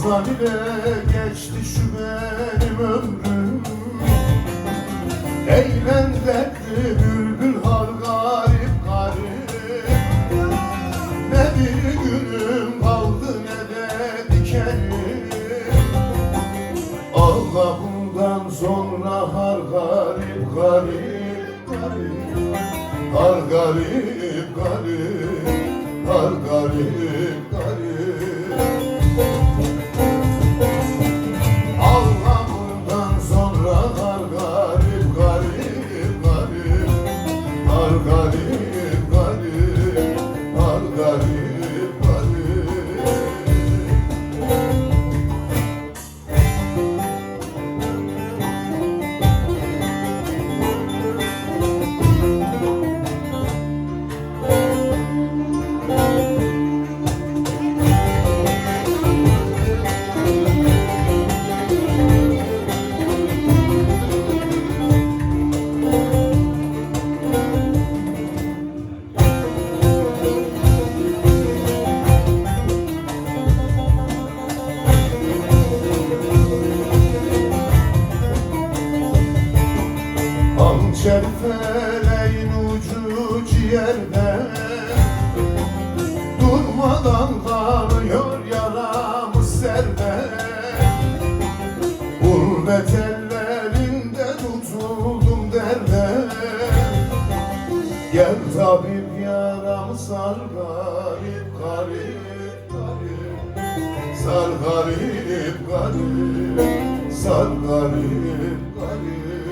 Olsa bile geçti şu benim ömrüm. Eğlen dertli bülbül har garip garip. Ne bir gülüm kaldı ne de dikenim. Allah bundan sonra har garip garip garip. Har garip garip. Har garip garip. Allah bundan sonra har garip garip garip. Har garip garip. Har garip garip. Hançer feleğin ucu ciğerde, durmadan kanıyor yaramız serbest. Gurbet ellerinde tutuldum derde. Gel tabip yaramı sar garip garip garip. Sar garip garip. Sar garip garip.